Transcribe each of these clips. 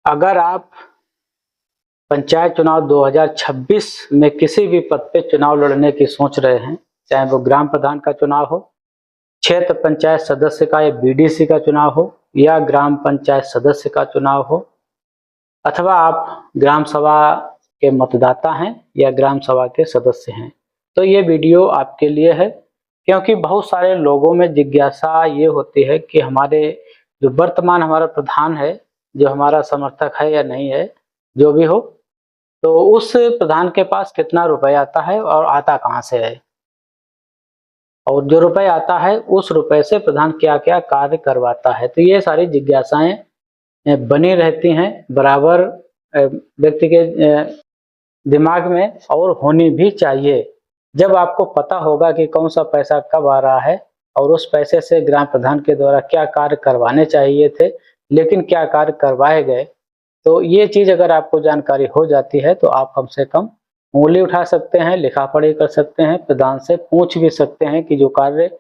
अगर आप पंचायत चुनाव 2026 में किसी भी पद पे चुनाव लड़ने की सोच रहे हैं, चाहे वो ग्राम प्रधान का चुनाव हो, क्षेत्र पंचायत सदस्य का या बीडीसी का चुनाव हो, या ग्राम पंचायत सदस्य का चुनाव हो, अथवा आप ग्राम सभा के मतदाता हैं या ग्राम सभा के सदस्य हैं, तो ये वीडियो आपके लिए है। क्योंकि बहुत सारे लोगों में जिज्ञासा ये होती है कि हमारे जो वर्तमान हमारा प्रधान है, जो हमारा समर्थक है या नहीं है, जो भी हो, तो उस प्रधान के पास कितना रुपए आता है और आता कहाँ से है, और जो रुपए आता है उस रुपए से प्रधान क्या क्या कार्य करवाता है। तो ये सारी जिज्ञासाएं बनी रहती हैं बराबर व्यक्ति के दिमाग में, और होनी भी चाहिए। जब आपको पता होगा कि कौन सा पैसा कब आ रहा है और उस पैसे से ग्राम प्रधान के द्वारा क्या कार्य करवाने चाहिए थे लेकिन क्या कार्य करवाए गए, तो ये चीज अगर आपको जानकारी हो जाती है तो आप कम से कम उंगली उठा सकते हैं, लिखा पढ़ी कर सकते हैं, प्रधान से पूछ भी सकते हैं कि जो कार्य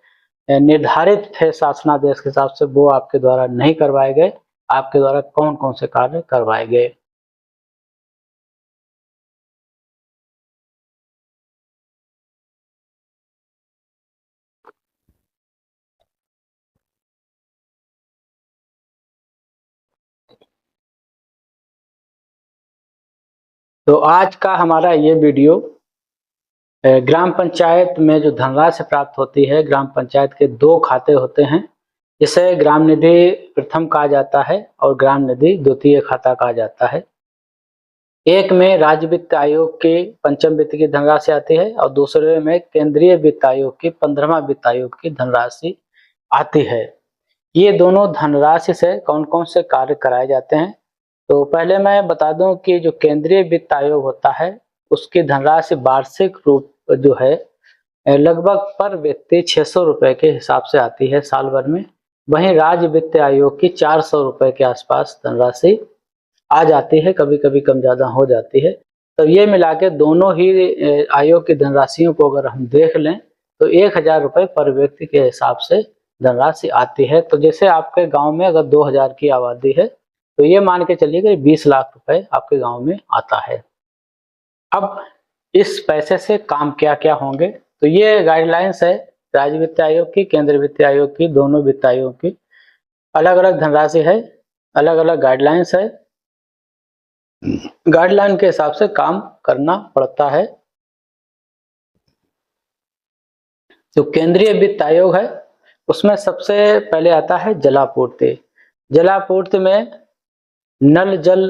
निर्धारित थे शासनादेश के हिसाब से वो आपके द्वारा नहीं करवाए गए, आपके द्वारा कौन कौन से कार्य करवाए गए। तो आज का हमारा ये वीडियो ग्राम पंचायत में जो धनराशि प्राप्त होती है, ग्राम पंचायत के 2 खाते होते हैं, जिसे ग्राम निधि प्रथम कहा जाता है और ग्राम निधि द्वितीय खाता कहा जाता है। एक में राज्य वित्त आयोग की पंचम वित्त की धनराशि आती है और दूसरे में केंद्रीय वित्त आयोग की 15वां वित्त आयोग की धनराशि आती है। ये दोनों धनराशि से कौन कौन से कार्य कराए जाते हैं, तो पहले मैं बता दूं कि जो केंद्रीय वित्त आयोग होता है उसकी धनराशि वार्षिक रूप जो है लगभग पर व्यक्ति 600 रुपए के हिसाब से आती है साल भर में। वहीं राज्य वित्त आयोग की 400 रुपए के आसपास धनराशि आ जाती है, कभी कभी कम ज्यादा हो जाती है। तो ये मिला के दोनों ही आयोग की धनराशियों को अगर हम देख लें तो 1000 रुपए पर व्यक्ति के हिसाब से धनराशि आती है। तो जैसे आपके गांव में अगर 2000 की आबादी है तो ये मान के चलिए कि 20 लाख रुपए आपके गांव में आता है। अब इस पैसे से काम क्या क्या होंगे, तो ये गाइडलाइंस है राज्य वित्त आयोग की, केंद्रीय वित्त आयोग की, दोनों वित्त आयोग की अलग अलग धनराशि है, अलग अलग गाइडलाइंस है। गाइडलाइन के हिसाब से काम करना पड़ता है। जो केंद्रीय वित्त आयोग है उसमें सबसे पहले आता है जलापूर्ति। जलापूर्ति में नल जल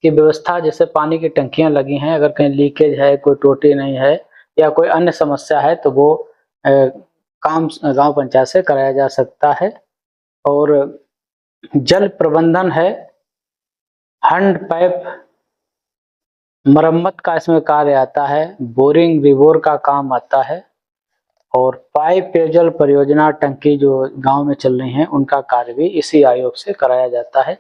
की व्यवस्था, जैसे पानी की टंकियां लगी हैं, अगर कहीं लीकेज है, कोई टोटी नहीं है या कोई अन्य समस्या है तो वो काम गांव पंचायत से कराया जा सकता है। और जल प्रबंधन है, हैंड पाइप मरम्मत का इसमें कार्य आता है, बोरिंग रिबोर का काम आता है, और पाइप पेयजल परियोजना टंकी जो गांव में चल रही हैं उनका कार्य भी इसी आयोग से कराया जाता है।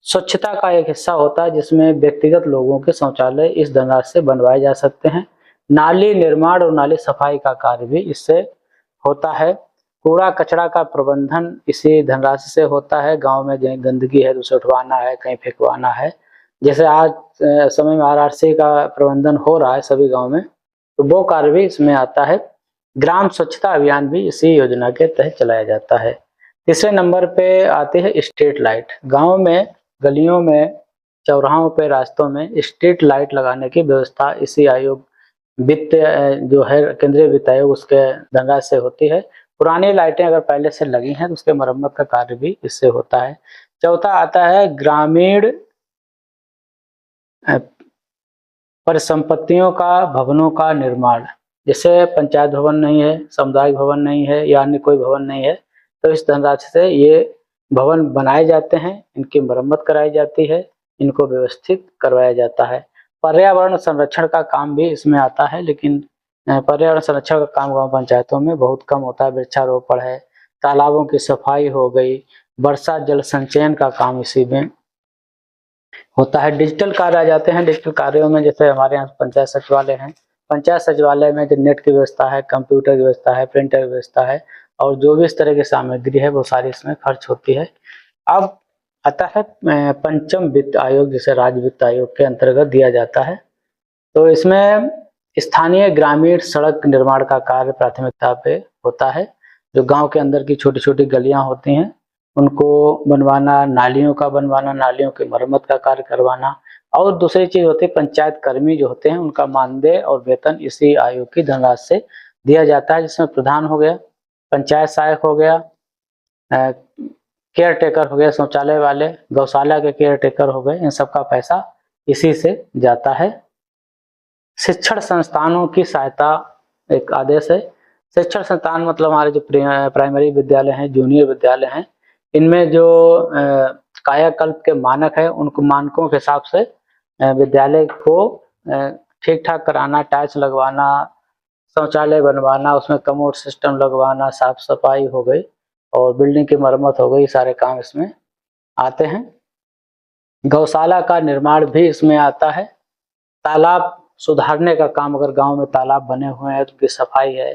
स्वच्छता का एक हिस्सा होता है जिसमें व्यक्तिगत लोगों के शौचालय इस धनराशि से बनवाए जा सकते हैं। नाली निर्माण और नाली सफाई का कार्य भी इससे होता है। कूड़ा कचरा का प्रबंधन इसी धनराशि से होता है। गांव में जहाँ गंदगी है उसे उठवाना है, कहीं फेंकवाना है, जैसे आज समय में आरआरसी का प्रबंधन हो रहा है सभी गाँव में, तो वो कार्य भी इसमें आता है। ग्राम स्वच्छता अभियान भी इसी योजना के तहत चलाया जाता है। तीसरे नंबर पे आती है स्ट्रीट लाइट। गांव में, गलियों में, चौराहों पे, रास्तों में स्ट्रीट लाइट लगाने की व्यवस्था इसी आयोग वित्त जो है केंद्रीय वित्त आयोग उसके धनराशि से होती है। पुरानी लाइटें अगर पहले से लगी हैं तो उसके मरम्मत का कार्य भी इससे होता है। चौथा आता है ग्रामीण परिसंपत्तियों का, भवनों का निर्माण। जैसे पंचायत भवन नहीं है, सामुदायिक भवन नहीं है या अन्य कोई भवन नहीं है, तो इस धनराशि से ये भवन बनाए जाते हैं, इनकी मरम्मत कराई जाती है, इनको व्यवस्थित करवाया जाता है। पर्यावरण संरक्षण का काम भी इसमें आता है, लेकिन पर्यावरण संरक्षण का काम गाँव पंचायतों में बहुत कम होता है। वृक्षारोपण है, तालाबों की सफाई हो गई, वर्षा जल संचयन का काम इसी में होता है। डिजिटल कार्य आ जाते हैं। डिजिटल कार्यों में जैसे हमारे यहाँ पंचायत सचिवालय हैं, पंचायत सचिवालय में जो नेट की व्यवस्था है, कंप्यूटर की व्यवस्था है, प्रिंटर की व्यवस्था है, और जो भी इस तरह की सामग्री है वो सारी इसमें खर्च होती है। अब आता है पंचम वित्त आयोग, जिसे राज्य वित्त आयोग के अंतर्गत दिया जाता है। तो इसमें स्थानीय ग्रामीण सड़क निर्माण का कार्य प्राथमिकता पे होता है। जो गांव के अंदर की छोटी छोटी गलियां होती हैं उनको बनवाना, नालियों का बनवाना, नालियों की मरम्मत का कार्य करवाना। और दूसरी चीज होती है पंचायत कर्मी जो होते हैं उनका मानदेय और वेतन इसी आयोग की धनराशि से दिया जाता है, जिसमें प्रधान हो गया, पंचायत सहायक हो गया, केयर टेकर हो गया, शौचालय वाले, गौशाला के केयर टेकर हो गए, इन सब का पैसा इसी से जाता है। शिक्षण संस्थानों की सहायता एक आदेश है। शिक्षण संस्थान मतलब हमारे जो प्राइमरी विद्यालय हैं, जूनियर विद्यालय हैं, इनमें जो कायाकल्प के मानक है उनको मानकों के हिसाब से विद्यालय को ठीक ठाक कराना, टाइल्स लगवाना, शौचालय बनवाना, उसमें कमोड सिस्टम लगवाना, साफ सफाई हो गई और बिल्डिंग की मरम्मत हो गई, सारे काम इसमें आते हैं। गौशाला का निर्माण भी इसमें आता है। तालाब सुधारने का काम, अगर गांव में तालाब बने हुए हैं तो उनकी सफाई है,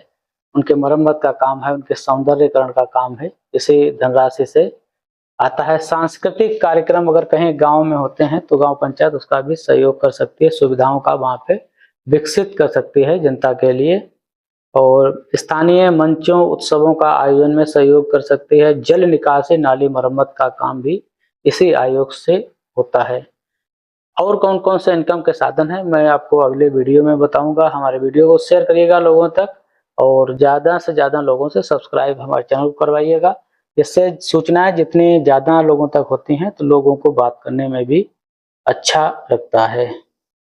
उनके मरम्मत का काम है, उनके सौंदर्यकरण का काम है, इसी धनराशि से आता है। सांस्कृतिक कार्यक्रम अगर कहीं गांव में होते हैं तो गांव पंचायत उसका भी सहयोग कर सकती है, सुविधाओं का वहां पे विकसित कर सकती है जनता के लिए। और स्थानीय मंचों, उत्सवों का आयोजन में सहयोग कर सकती है। जल निकासी, नाली मरम्मत का काम भी इसी आयोग से होता है। और कौन कौन से इनकम के साधन हैं मैं आपको अगले वीडियो में बताऊंगा। हमारे वीडियो को शेयर करिएगा लोगों तक और ज़्यादा से ज़्यादा लोगों से सब्सक्राइब हमारे चैनल को करवाइएगा। इससे सूचनाएं जितनी ज़्यादा लोगों तक होती हैं तो लोगों को बात करने में भी अच्छा लगता है।